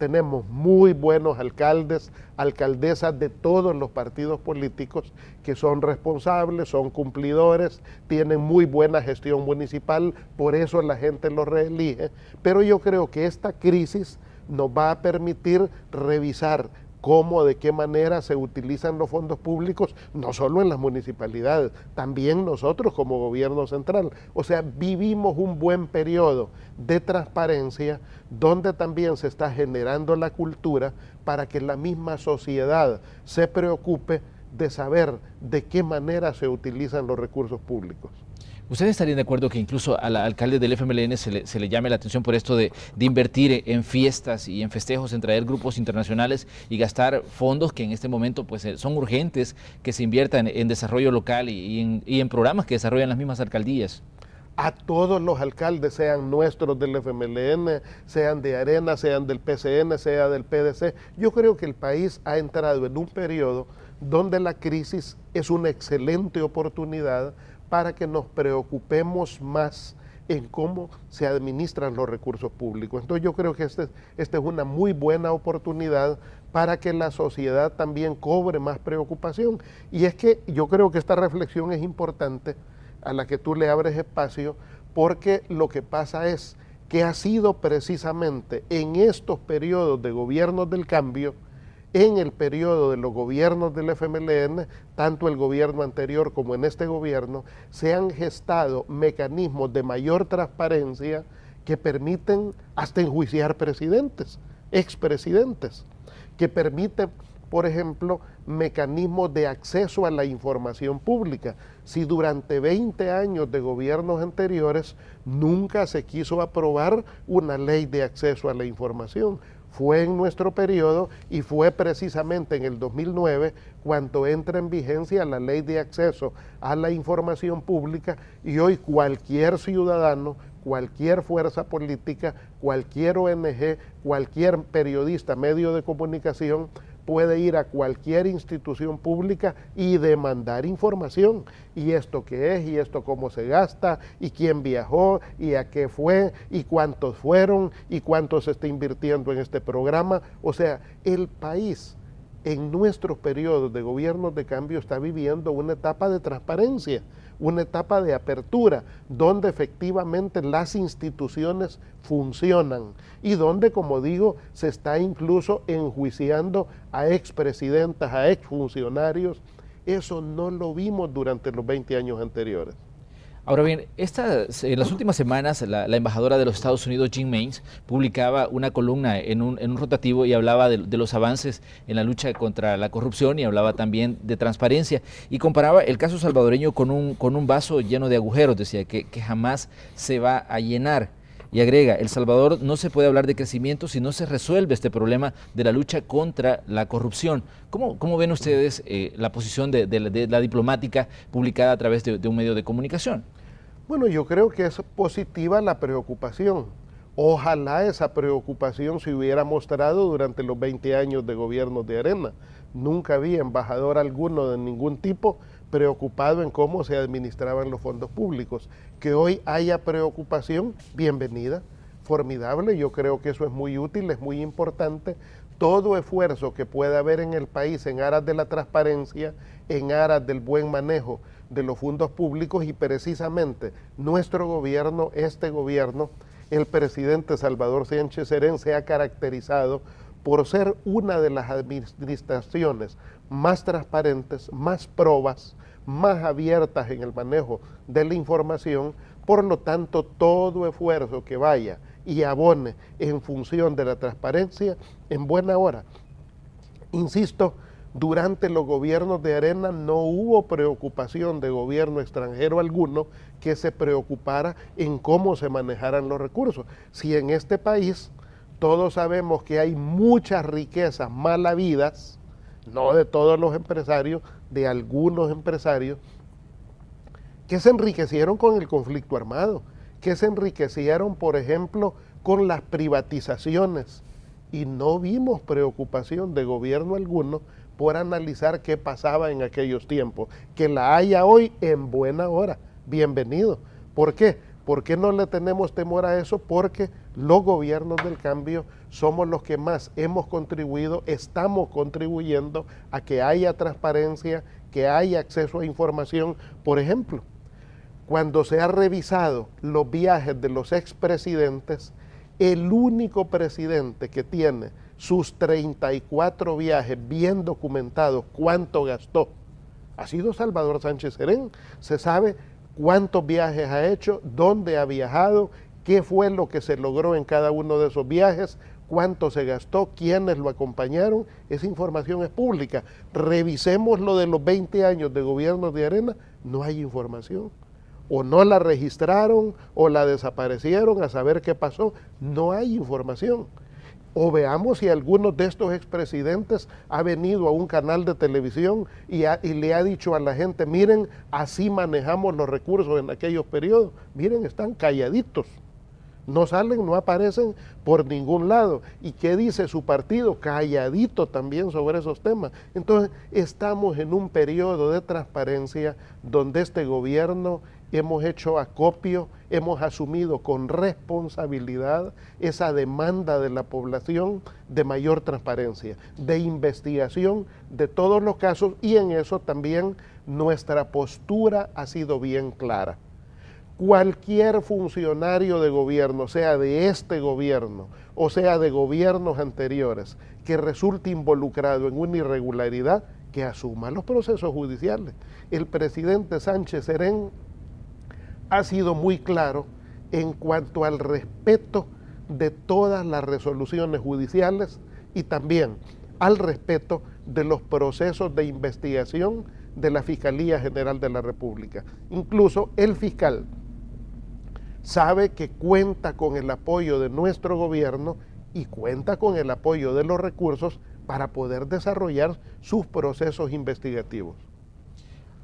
tenemos muy buenos alcaldes, alcaldesas de todos los partidos políticos que son responsables, son cumplidores, tienen muy buena gestión municipal, por eso la gente los reelige. Pero yo creo que esta crisis nos va a permitir revisar cómo, de qué manera se utilizan los fondos públicos, no solo en las municipalidades, también nosotros como gobierno central. O sea, vivimos un buen periodo de transparencia donde también se está generando la cultura para que la misma sociedad se preocupe de saber de qué manera se utilizan los recursos públicos. ¿Ustedes estarían de acuerdo que incluso al alcalde del FMLN se le llame la atención por esto de invertir en fiestas y en festejos, en traer grupos internacionales y gastar fondos que en este momento pues son urgentes, que se inviertan en desarrollo local y en programas que desarrollan las mismas alcaldías? A todos los alcaldes, sean nuestros del FMLN, sean de Arena, sean del PCN, sea del PDC, yo creo que el país ha entrado en un periodo donde la crisis es una excelente oportunidad para que nos preocupemos más en cómo se administran los recursos públicos. Entonces yo creo que esta es una muy buena oportunidad para que la sociedad también cobre más preocupación. Y es que yo creo que esta reflexión es importante, a la que tú le abres espacio, porque lo que pasa es que ha sido precisamente en estos periodos de gobiernos del cambio, en el periodo de los gobiernos del FMLN, tanto el gobierno anterior como en este gobierno, se han gestado mecanismos de mayor transparencia que permiten hasta enjuiciar presidentes, expresidentes, que permiten, por ejemplo, mecanismos de acceso a la información pública. Si durante 20 años de gobiernos anteriores nunca se quiso aprobar una ley de acceso a la información, fue en nuestro periodo y fue precisamente en el 2009 cuando entra en vigencia la ley de acceso a la información pública, y hoy cualquier ciudadano, cualquier fuerza política, cualquier ONG, cualquier periodista, medio de comunicación, puede ir a cualquier institución pública y demandar información. Y esto qué es, y esto cómo se gasta, y quién viajó, y a qué fue, y cuántos fueron, y cuánto se está invirtiendo en este programa. O sea, el país en nuestros periodos de gobiernos de cambio está viviendo una etapa de transparencia, una etapa de apertura, donde efectivamente las instituciones funcionan y donde, como digo, se está incluso enjuiciando a expresidentas, a exfuncionarios. Eso no lo vimos durante los 20 años anteriores. Ahora bien, en las últimas semanas la embajadora de los Estados Unidos, Jean Mains, publicaba una columna en un rotativo y hablaba de los avances en la lucha contra la corrupción y hablaba también de transparencia y comparaba el caso salvadoreño con un vaso lleno de agujeros, decía que jamás se va a llenar. Y agrega, El Salvador no se puede hablar de crecimiento si no se resuelve este problema de la lucha contra la corrupción. ¿Cómo ven ustedes la posición de la diplomática publicada a través de un medio de comunicación? Bueno, yo creo que es positiva la preocupación. Ojalá esa preocupación se hubiera mostrado durante los 20 años de gobierno de Arena. Nunca vi embajador alguno de ningún tipo preocupado en cómo se administraban los fondos públicos. Que hoy haya preocupación, bienvenida, formidable. Yo creo que eso es muy útil, es muy importante. Todo esfuerzo que pueda haber en el país en aras de la transparencia, en aras del buen manejo de los fondos públicos, y precisamente nuestro gobierno, este gobierno, el presidente Salvador Sánchez Serén, se ha caracterizado por ser una de las administraciones más transparentes, más probas, más abiertas en el manejo de la información. Por lo tanto, todo esfuerzo que vaya y abone en función de la transparencia, en buena hora. Insisto, durante los gobiernos de Arena no hubo preocupación de gobierno extranjero alguno que se preocupara en cómo se manejaran los recursos. Si en este país todos sabemos que hay muchas riquezas mal habidas, no de todos los empresarios, de algunos empresarios, que se enriquecieron con el conflicto armado, que se enriquecieron, por ejemplo, con las privatizaciones, y no vimos preocupación de gobierno alguno por analizar qué pasaba en aquellos tiempos. Que la haya hoy, en buena hora, bienvenido. ¿Por qué? ¿Por qué no le tenemos temor a eso? Porque los gobiernos del cambio somos los que más hemos contribuido, estamos contribuyendo a que haya transparencia, que haya acceso a información. Por ejemplo, cuando se ha revisado los viajes de los expresidentes, el único presidente que tiene sus 34 viajes bien documentados, cuánto gastó, ha sido Salvador Sánchez Serén. Se sabe cuántos viajes ha hecho, dónde ha viajado, qué fue lo que se logró en cada uno de esos viajes, cuánto se gastó, quiénes lo acompañaron. Esa información es pública. Revisemos lo de los 20 años de gobierno de Arena, no hay información. O no la registraron, o la desaparecieron, a saber qué pasó, no hay información. O veamos si alguno de estos expresidentes ha venido a un canal de televisión y le ha dicho a la gente, miren, así manejamos los recursos en aquellos periodos. Miren, están calladitos. No salen, no aparecen por ningún lado. ¿Y qué dice su partido? Calladito también sobre esos temas. Entonces, estamos en un periodo de transparencia donde este gobierno hemos hecho acopio, hemos asumido con responsabilidad esa demanda de la población de mayor transparencia, de investigación de todos los casos, y en eso también nuestra postura ha sido bien clara. Cualquier funcionario de gobierno, sea de este gobierno o sea de gobiernos anteriores, que resulte involucrado en una irregularidad, que asuma los procesos judiciales. El presidente Sánchez Serén ha sido muy claro en cuanto al respeto de todas las resoluciones judiciales y también al respeto de los procesos de investigación de la Fiscalía General de la República. Incluso el fiscal sabe que cuenta con el apoyo de nuestro gobierno y cuenta con el apoyo de los recursos para poder desarrollar sus procesos investigativos.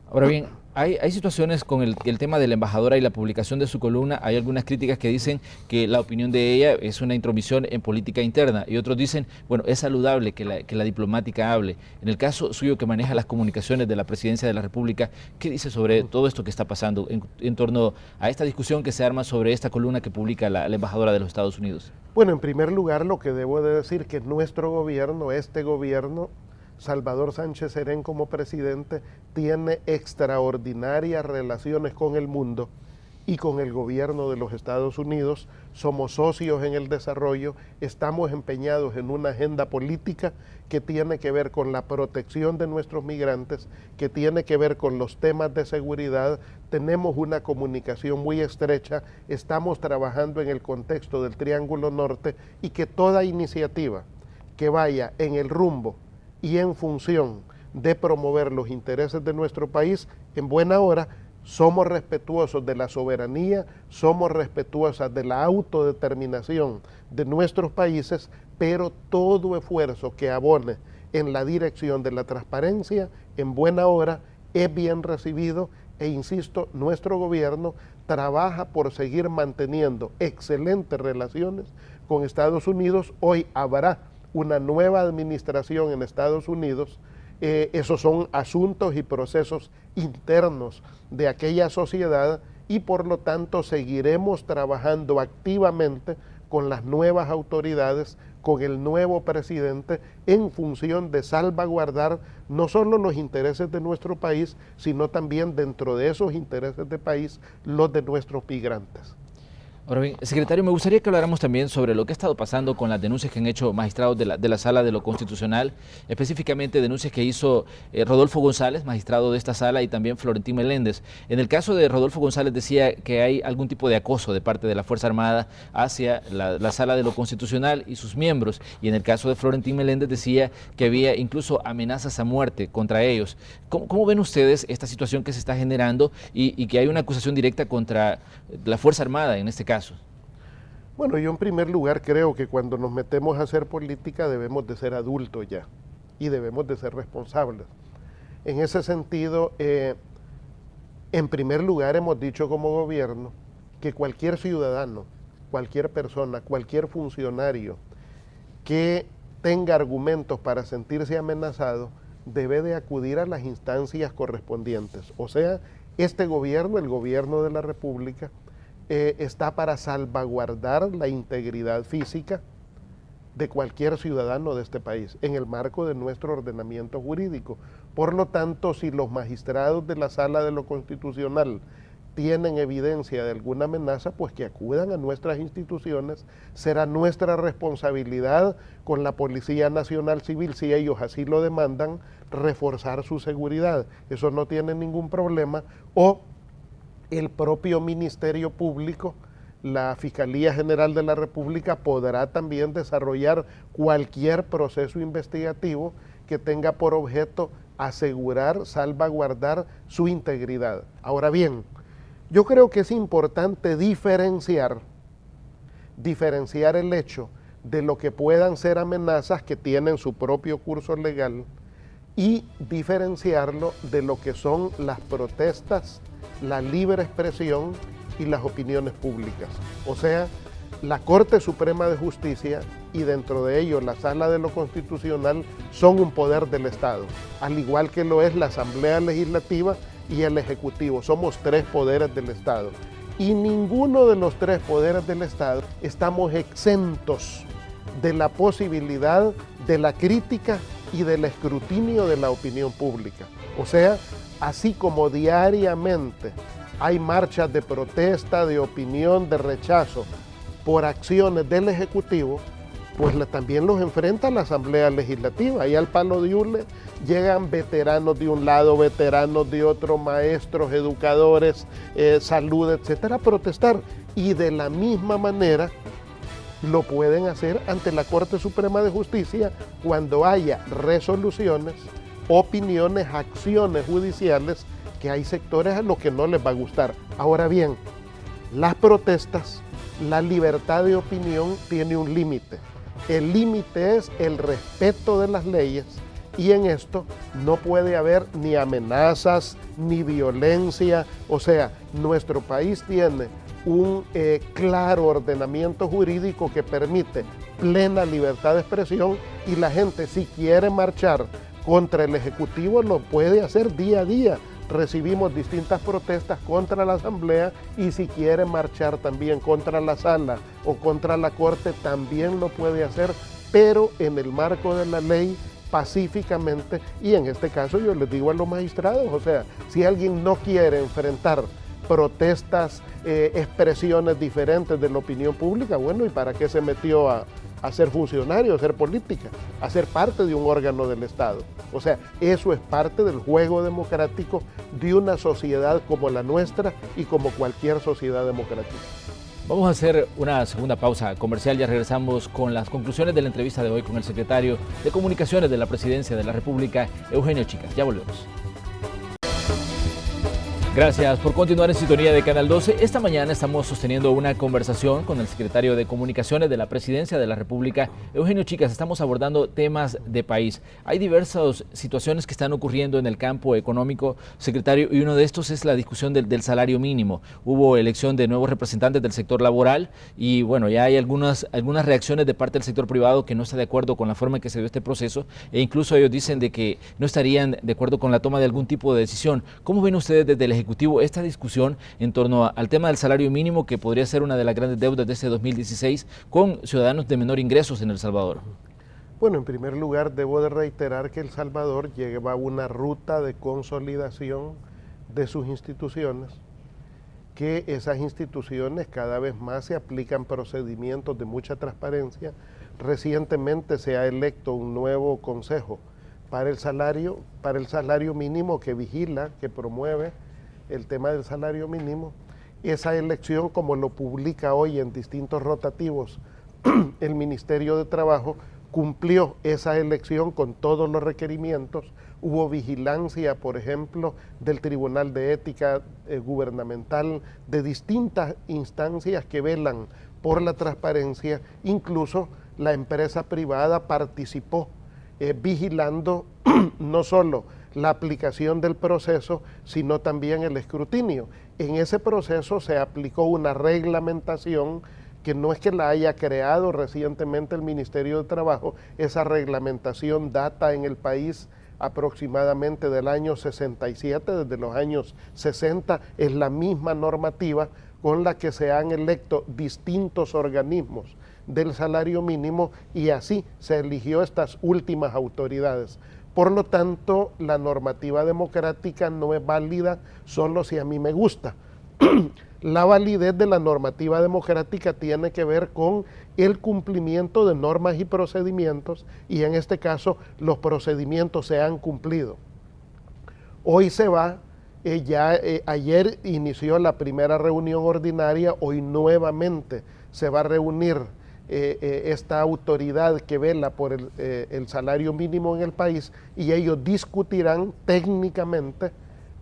Ahora bien, hay situaciones con el tema de la embajadora y la publicación de su columna. Hay algunas críticas que dicen que la opinión de ella es una intromisión en política interna, y otros dicen, bueno, es saludable que la diplomática hable. En el caso suyo, que maneja las comunicaciones de la Presidencia de la República, ¿qué dice sobre todo esto que está pasando en torno a esta discusión que se arma sobre esta columna que publica la embajadora de los Estados Unidos? Bueno, en primer lugar, lo que debo de decir que nuestro gobierno, este gobierno, Salvador Sánchez Serén como presidente, tiene extraordinarias relaciones con el mundo y con el gobierno de los Estados Unidos. Somos socios en el desarrollo, estamos empeñados en una agenda política que tiene que ver con la protección de nuestros migrantes, que tiene que ver con los temas de seguridad. Tenemos una comunicación muy estrecha, estamos trabajando en el contexto del Triángulo Norte, y que toda iniciativa que vaya en el rumbo y en función de promover los intereses de nuestro país, en buena hora. Somos respetuosos de la soberanía, somos respetuosas de la autodeterminación de nuestros países, pero todo esfuerzo que abone en la dirección de la transparencia, en buena hora, es bien recibido. E insisto, nuestro gobierno trabaja por seguir manteniendo excelentes relaciones con Estados Unidos. Hoy habrá una nueva administración en Estados Unidos. Esos son asuntos y procesos internos de aquella sociedad, y por lo tanto seguiremos trabajando activamente con las nuevas autoridades, con el nuevo presidente, en función de salvaguardar no solo los intereses de nuestro país, sino también, dentro de esos intereses de país, los de nuestros migrantes. Ahora bien, secretario, me gustaría que habláramos también sobre lo que ha estado pasando con las denuncias que han hecho magistrados de la Sala de lo Constitucional, específicamente denuncias que hizo Rodolfo González, magistrado de esta sala, y también Florentín Meléndez. En el caso de Rodolfo González decía que hay algún tipo de acoso de parte de la Fuerza Armada hacia la Sala de lo Constitucional y sus miembros, y en el caso de Florentín Meléndez decía que había incluso amenazas a muerte contra ellos. ¿Cómo ven ustedes esta situación que se está generando y que hay una acusación directa contra la Fuerza Armada en este caso? Bueno, yo en primer lugar creo que cuando nos metemos a hacer política debemos de ser adultos ya, y debemos de ser responsables. En ese sentido, en primer lugar hemos dicho como gobierno que cualquier ciudadano, cualquier persona, cualquier funcionario que tenga argumentos para sentirse amenazado, debe de acudir a las instancias correspondientes. O sea, este gobierno, el gobierno de la República, está para salvaguardar la integridad física de cualquier ciudadano de este país, en el marco de nuestro ordenamiento jurídico. Por lo tanto, si los magistrados de la Sala de lo Constitucional tienen evidencia de alguna amenaza, pues que acudan a nuestras instituciones. Será nuestra responsabilidad con la Policía Nacional Civil, si ellos así lo demandan, reforzar su seguridad. Eso no tiene ningún problema. O el propio Ministerio Público, la Fiscalía General de la República, podrá también desarrollar cualquier proceso investigativo que tenga por objeto asegurar, salvaguardar su integridad. Ahora bien, yo creo que es importante diferenciar el hecho de lo que puedan ser amenazas que tienen su propio curso legal y diferenciarlo de lo que son las protestas, la libre expresión y las opiniones públicas. O sea, la Corte Suprema de Justicia y dentro de ello la Sala de lo Constitucional son un poder del Estado, al igual que lo es la Asamblea Legislativa y el Ejecutivo. Somos tres poderes del Estado y ninguno de los tres poderes del Estado estamos exentos de la posibilidad de la crítica y del escrutinio de la opinión pública. O sea, así como diariamente hay marchas de protesta, de opinión, de rechazo por acciones del Ejecutivo, pues también los enfrenta la Asamblea Legislativa. Y al palo de hule llegan veteranos de un lado, veteranos de otro, maestros, educadores, salud, etcétera, a protestar. Y de la misma manera lo pueden hacer ante la Corte Suprema de Justicia cuando haya resoluciones, opiniones, acciones judiciales que hay sectores a los que no les va a gustar. Ahora bien, las protestas, la libertad de opinión tiene un límite. El límite es el respeto de las leyes y en esto no puede haber ni amenazas ni violencia. O sea, nuestro país tiene un claro ordenamiento jurídico que permite plena libertad de expresión y la gente, si quiere marchar contra el Ejecutivo, lo puede hacer día a día. Recibimos distintas protestas contra la Asamblea y si quiere marchar también contra la Sala o contra la Corte, también lo puede hacer, pero en el marco de la ley, pacíficamente. Y en este caso yo les digo a los magistrados, o sea, si alguien no quiere enfrentar protestas, expresiones diferentes de la opinión pública, bueno, ¿y para qué se metió a ser funcionario, a ser política, a ser parte de un órgano del Estado? O sea, eso es parte del juego democrático de una sociedad como la nuestra y como cualquier sociedad democrática. Vamos a hacer una segunda pausa comercial, ya regresamos con las conclusiones de la entrevista de hoy con el secretario de Comunicaciones de la Presidencia de la República, Eugenio Chicas. Ya volvemos. Gracias por continuar en sintonía de Canal 12. Esta mañana estamos sosteniendo una conversación con el secretario de Comunicaciones de la Presidencia de la República, Eugenio Chicas. Estamos abordando temas de país. Hay diversas situaciones que están ocurriendo en el campo económico, secretario, y uno de estos es la discusión del salario mínimo. Hubo elección de nuevos representantes del sector laboral y bueno, ya hay algunas reacciones de parte del sector privado que no está de acuerdo con la forma en que se dio este proceso e incluso ellos dicen de que no estarían de acuerdo con la toma de algún tipo de decisión. ¿Cómo ven ustedes desde el Ejecutivo esta discusión en torno al tema del salario mínimo, que podría ser una de las grandes deudas de este 2016 con ciudadanos de menor ingresos en El Salvador? Bueno, en primer lugar debo de reiterar que El Salvador lleva una ruta de consolidación de sus instituciones, que esas instituciones cada vez más se aplican procedimientos de mucha transparencia. Recientemente se ha electo un nuevo consejo para el salario mínimo que vigila, que promueve el tema del salario mínimo. Esa elección, como lo publica hoy en distintos rotativos el Ministerio de Trabajo, cumplió esa elección con todos los requerimientos. Hubo vigilancia, por ejemplo, del Tribunal de Ética Gubernamental, de distintas instancias que velan por la transparencia. Incluso la empresa privada participó vigilando no solo la aplicación del proceso, sino también el escrutinio. En ese proceso se aplicó una reglamentación que no es que la haya creado recientemente el Ministerio de Trabajo. Esa reglamentación data en el país aproximadamente del año 67, desde los años 60, es la misma normativa, con la que se han electo distintos organismos del salario mínimo y así se eligió estas últimas autoridades. Por lo tanto, la normativa democrática no es válida solo si a mí me gusta. La validez de la normativa democrática tiene que ver con el cumplimiento de normas y procedimientos y en este caso los procedimientos se han cumplido. Hoy se va, ayer inició la primera reunión ordinaria, hoy nuevamente se va a reunir esta autoridad que vela por el salario mínimo en el país y ellos discutirán técnicamente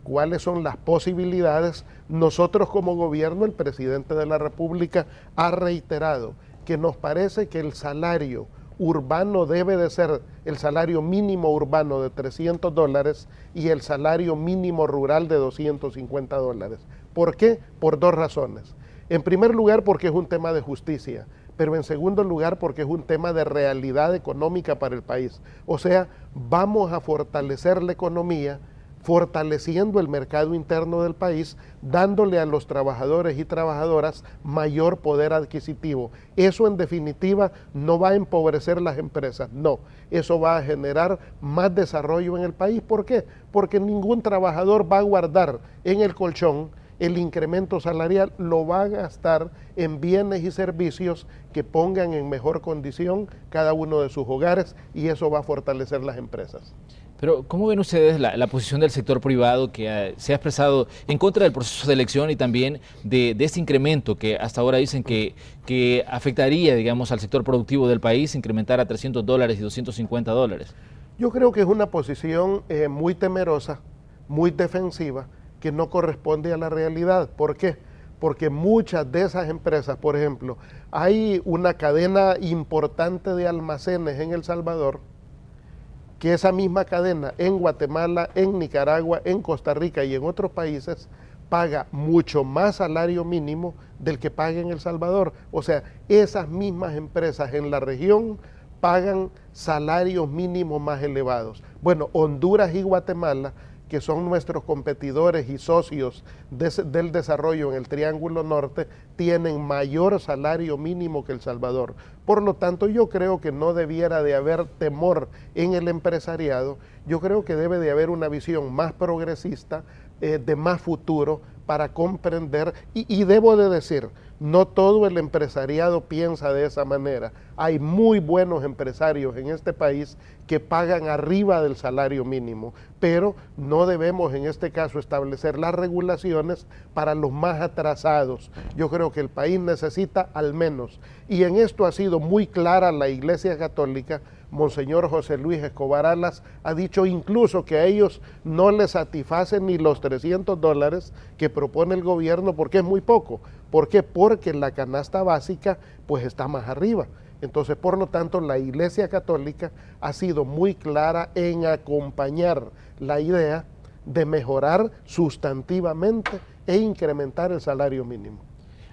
cuáles son las posibilidades. Nosotros como gobierno, el presidente de la República ha reiterado que nos parece que el salario urbano debe de ser el salario mínimo urbano de $300 y el salario mínimo rural de $250. ¿Por qué? Por dos razones. En primer lugar, porque es un tema de justicia, pero en segundo lugar, porque es un tema de realidad económica para el país. O sea, vamos a fortalecer la economía, fortaleciendo el mercado interno del país, dándole a los trabajadores y trabajadoras mayor poder adquisitivo. Eso en definitiva no va a empobrecer las empresas, no, eso va a generar más desarrollo en el país. ¿Por qué? Porque ningún trabajador va a guardar en el colchón el incremento salarial, lo va a gastar en bienes y servicios que pongan en mejor condición cada uno de sus hogares y eso va a fortalecer las empresas. Pero, ¿cómo ven ustedes la posición del sector privado que se ha expresado en contra del proceso de elección y también de este incremento que hasta ahora dicen que afectaría, digamos, al sector productivo del país, incrementar a $300 y $250? Yo creo que es una posición muy temerosa, muy defensiva, que no corresponde a la realidad. ¿Por qué? Porque muchas de esas empresas, por ejemplo, hay una cadena importante de almacenes en El Salvador, que esa misma cadena en Guatemala, en Nicaragua, en Costa Rica y en otros países paga mucho más salario mínimo del que paga en El Salvador. O sea, esas mismas empresas en la región pagan salarios mínimos más elevados. Bueno, Honduras y Guatemala, que son nuestros competidores y socios del desarrollo en el Triángulo Norte, tienen mayor salario mínimo que El Salvador. Por lo tanto, yo creo que no debiera de haber temor en el empresariado. Yo creo que debe de haber una visión más progresista, de más futuro, para comprender, y debo de decir, no todo el empresariado piensa de esa manera. Hay muy buenos empresarios en este país que pagan arriba del salario mínimo, pero no debemos en este caso establecer las regulaciones para los más atrasados. Yo creo que el país necesita al menos, y en esto ha sido muy clara la Iglesia Católica. Monseñor José Luis Escobar Alas ha dicho incluso que a ellos no les satisfacen ni los $300 que propone el gobierno porque es muy poco. ¿Por qué? Porque la canasta básica pues está más arriba. Entonces, por lo tanto, la Iglesia Católica ha sido muy clara en acompañar la idea de mejorar sustantivamente e incrementar el salario mínimo.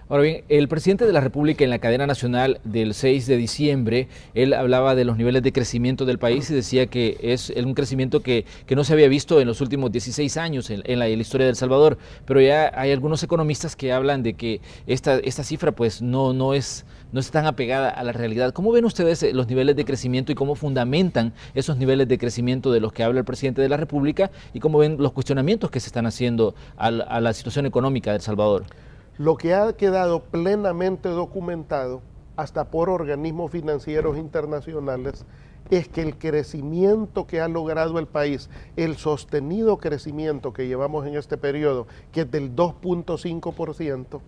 Ahora bien, el presidente de la República en la cadena nacional del 6 de diciembre, él hablaba de los niveles de crecimiento del país y decía que es un crecimiento que no se había visto en los últimos 16 años en la historia de El Salvador, pero ya hay algunos economistas que hablan de que esta cifra pues no es tan apegada a la realidad. ¿Cómo ven ustedes los niveles de crecimiento y cómo fundamentan esos niveles de crecimiento de los que habla el presidente de la República y cómo ven los cuestionamientos que se están haciendo a la situación económica de El Salvador? Lo que ha quedado plenamente documentado, hasta por organismos financieros internacionales, es que el crecimiento que ha logrado el país, el sostenido crecimiento que llevamos en este periodo, que es del 2.5%,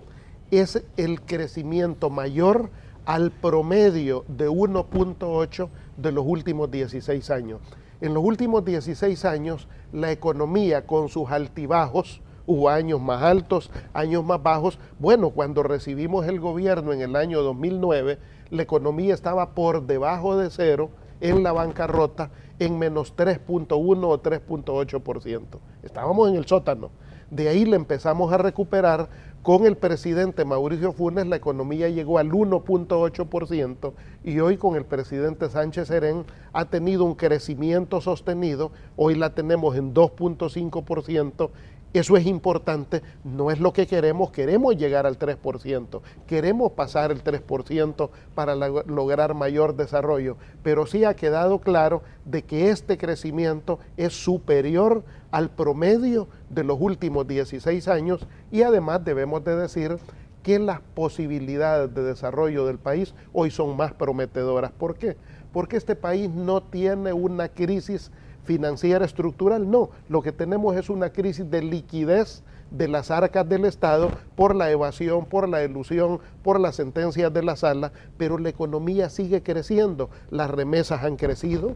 es el crecimiento mayor al promedio de 1.8 de los últimos 16 años. En los últimos 16 años, la economía con sus altibajos, hubo años más altos, años más bajos. Bueno, cuando recibimos el gobierno en el año 2009, la economía estaba por debajo de cero, en la bancarrota, en menos 3.1 o 3.8%. Estábamos en el sótano. De ahí le empezamos a recuperar. Con el presidente Mauricio Funes la economía llegó al 1.8% y hoy con el presidente Sánchez Serén ha tenido un crecimiento sostenido. Hoy la tenemos en 2.5%. Eso es importante, no es lo que queremos llegar al 3%, queremos pasar el 3% para lograr mayor desarrollo, pero sí ha quedado claro de que este crecimiento es superior al promedio de los últimos 16 años y además debemos de decir que las posibilidades de desarrollo del país hoy son más prometedoras. ¿Por qué? Porque este país no tiene una crisis financiera estructural, no, lo que tenemos es una crisis de liquidez de las arcas del Estado por la evasión, por la elusión, por las sentencias de la sala, pero la economía sigue creciendo, las remesas han crecido,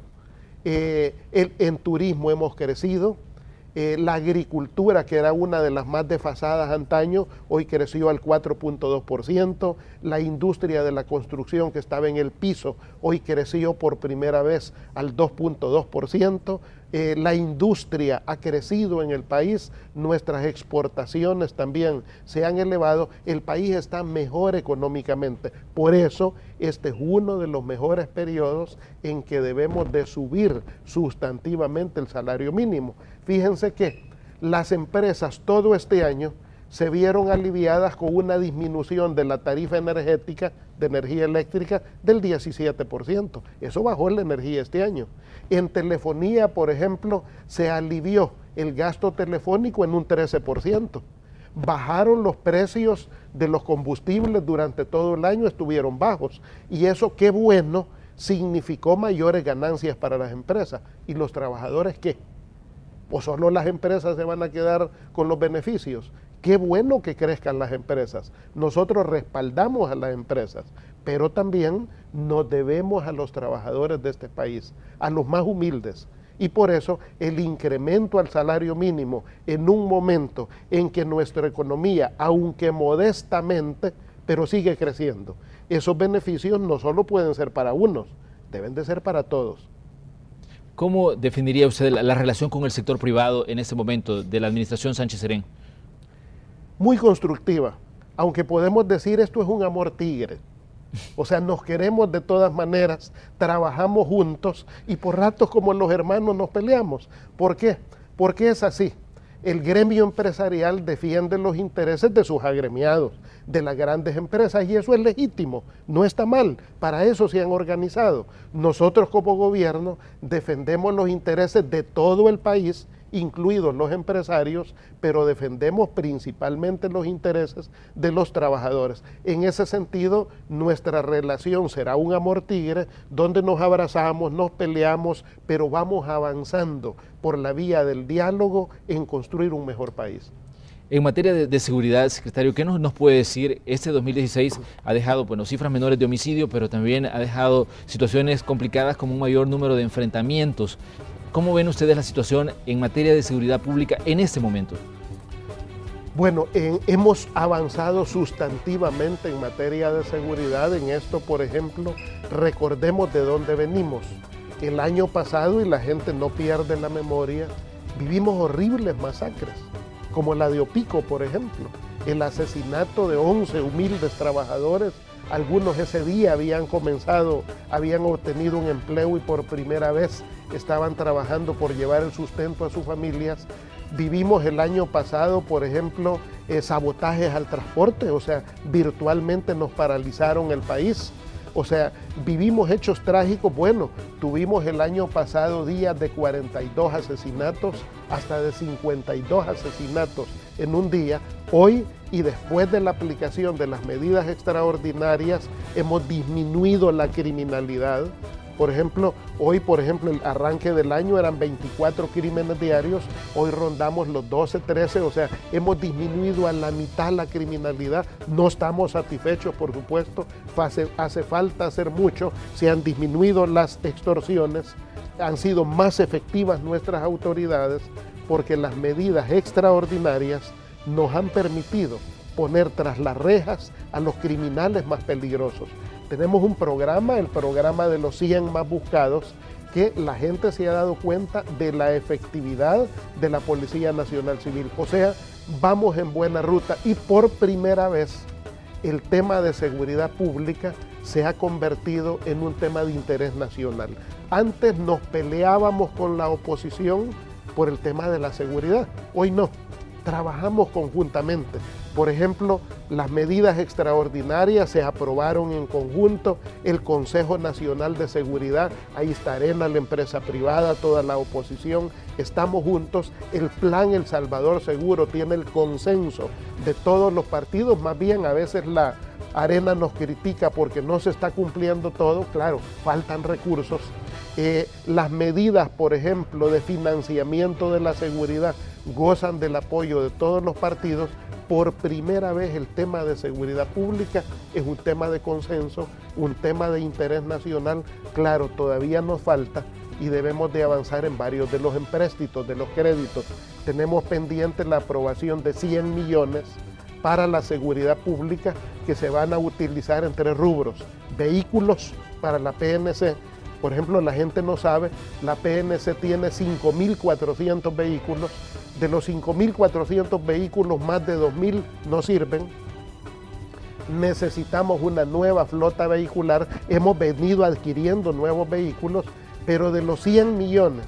en turismo hemos crecido, la agricultura, que era una de las más desfasadas antaño, hoy creció al 4.2%, la industria de la construcción que estaba en el piso, hoy creció por primera vez al 2.2%, la industria ha crecido en el país, nuestras exportaciones también se han elevado, el país está mejor económicamente, por eso este es uno de los mejores periodos en que debemos de subir sustantivamente el salario mínimo. Fíjense que las empresas todo este año se vieron aliviadas con una disminución de la tarifa energética de energía eléctrica del 17%. Eso bajó la energía este año. En telefonía, por ejemplo, se alivió el gasto telefónico en un 13%. Bajaron los precios de los combustibles durante todo el año, estuvieron bajos. Y eso, qué bueno, significó mayores ganancias para las empresas. ¿Y los trabajadores qué? ¿O solo las empresas se van a quedar con los beneficios? Qué bueno que crezcan las empresas. Nosotros respaldamos a las empresas, pero también nos debemos a los trabajadores de este país, a los más humildes. Y por eso el incremento al salario mínimo en un momento en que nuestra economía, aunque modestamente, pero sigue creciendo, esos beneficios no solo pueden ser para unos, deben de ser para todos. ¿Cómo definiría usted la relación con el sector privado en este momento de la administración Sánchez Serén? Muy constructiva, aunque podemos decir esto es un amor tigre. O sea, nos queremos de todas maneras, trabajamos juntos y por ratos como los hermanos nos peleamos. ¿Por qué? Porque es así. El gremio empresarial defiende los intereses de sus agremiados, de las grandes empresas, y eso es legítimo, no está mal, para eso se han organizado. Nosotros como gobierno defendemos los intereses de todo el país, incluidos los empresarios, pero defendemos principalmente los intereses de los trabajadores. En ese sentido, nuestra relación será un amor tigre, donde nos abrazamos, nos peleamos, pero vamos avanzando por la vía del diálogo en construir un mejor país. En materia de seguridad, secretario, ¿qué nos puede decir? Este 2016 ha dejado, bueno, cifras menores de homicidio, pero también ha dejado situaciones complicadas como un mayor número de enfrentamientos. ¿Cómo ven ustedes la situación en materia de seguridad pública en este momento? Bueno, hemos avanzado sustantivamente en materia de seguridad. En esto, por ejemplo, recordemos de dónde venimos. El año pasado, y la gente no pierde la memoria, vivimos horribles masacres, como la de Opico, por ejemplo. El asesinato de 11 humildes trabajadores. Algunos ese día habían obtenido un empleo y por primera vez estaban trabajando por llevar el sustento a sus familias. Vivimos el año pasado, por ejemplo, sabotajes al transporte, o sea, virtualmente nos paralizaron el país. O sea, vivimos hechos trágicos. Bueno, tuvimos el año pasado días de 42 asesinatos, hasta de 52 asesinatos en un día. Hoy, y después de la aplicación de las medidas extraordinarias, hemos disminuido la criminalidad. Por ejemplo, hoy, el arranque del año eran 24 crímenes diarios, hoy rondamos los 12, 13, o sea, hemos disminuido a la mitad la criminalidad. No estamos satisfechos, por supuesto, hace falta hacer mucho. Se han disminuido las extorsiones, han sido más efectivas nuestras autoridades, porque las medidas extraordinarias nos han permitido poner tras las rejas a los criminales más peligrosos. Tenemos un programa, el programa de los 100 más buscados, que la gente se ha dado cuenta de la efectividad de la Policía Nacional Civil. O sea, vamos en buena ruta y por primera vez el tema de seguridad pública se ha convertido en un tema de interés nacional. Antes nos peleábamos con la oposición por el tema de la seguridad, hoy no. trabajamos conjuntamente. Por ejemplo, las medidas extraordinarias se aprobaron en conjunto, el Consejo Nacional de Seguridad, ahí está Arena, la empresa privada, toda la oposición, estamos juntos. El plan El Salvador Seguro tiene el consenso de todos los partidos, más bien a veces la Arena nos critica porque no se está cumpliendo todo, claro, faltan recursos. Las medidas, por ejemplo, de financiamiento de la seguridad gozan del apoyo de todos los partidos. Por primera vez el tema de seguridad pública es un tema de consenso, un tema de interés nacional. Claro, todavía nos falta y debemos de avanzar en varios de los empréstitos, de los créditos. Tenemos pendiente la aprobación de 100 millones para la seguridad pública que se van a utilizar en 3 rubros. Vehículos para la PNC. Por ejemplo, la gente no sabe, la PNC tiene 5.400 vehículos. De los 5.400 vehículos, más de 2.000 no sirven. Necesitamos una nueva flota vehicular. Hemos venido adquiriendo nuevos vehículos, pero de los 100 millones,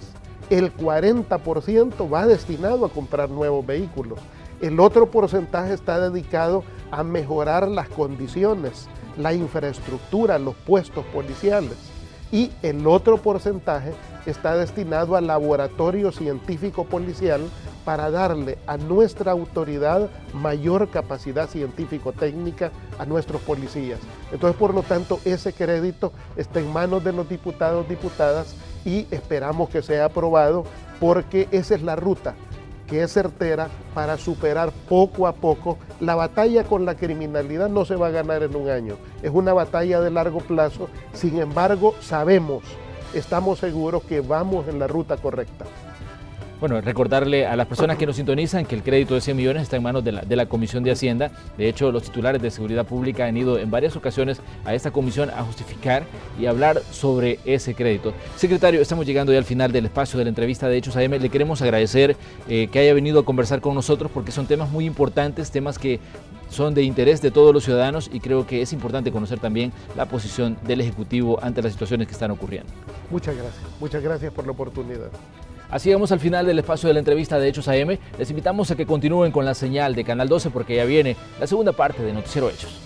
el 40% va destinado a comprar nuevos vehículos. El otro porcentaje está dedicado a mejorar las condiciones, la infraestructura, los puestos policiales. Y el otro porcentaje está destinado al laboratorio científico policial para darle a nuestra autoridad mayor capacidad científico-técnica a nuestros policías. Entonces, por lo tanto, ese crédito está en manos de los diputados, diputadas, y esperamos que sea aprobado porque esa es la ruta que es certera para superar poco a poco. La batalla con la criminalidad no se va a ganar en un año, es una batalla de largo plazo. Sin embargo, estamos seguros que vamos en la ruta correcta. Bueno, recordarle a las personas que nos sintonizan que el crédito de 100 millones está en manos de la Comisión de Hacienda. De hecho, los titulares de Seguridad Pública han ido en varias ocasiones a esta comisión a justificar y hablar sobre ese crédito. Secretario, estamos llegando ya al final del espacio de la entrevista de Hechos AM. Le queremos agradecer que haya venido a conversar con nosotros porque son temas muy importantes, temas que son de interés de todos los ciudadanos y creo que es importante conocer también la posición del Ejecutivo ante las situaciones que están ocurriendo. Muchas gracias por la oportunidad. Así llegamos al final del espacio de la entrevista de Hechos AM. Les invitamos a que continúen con la señal de Canal 12 porque ya viene la segunda parte de Noticiero Hechos.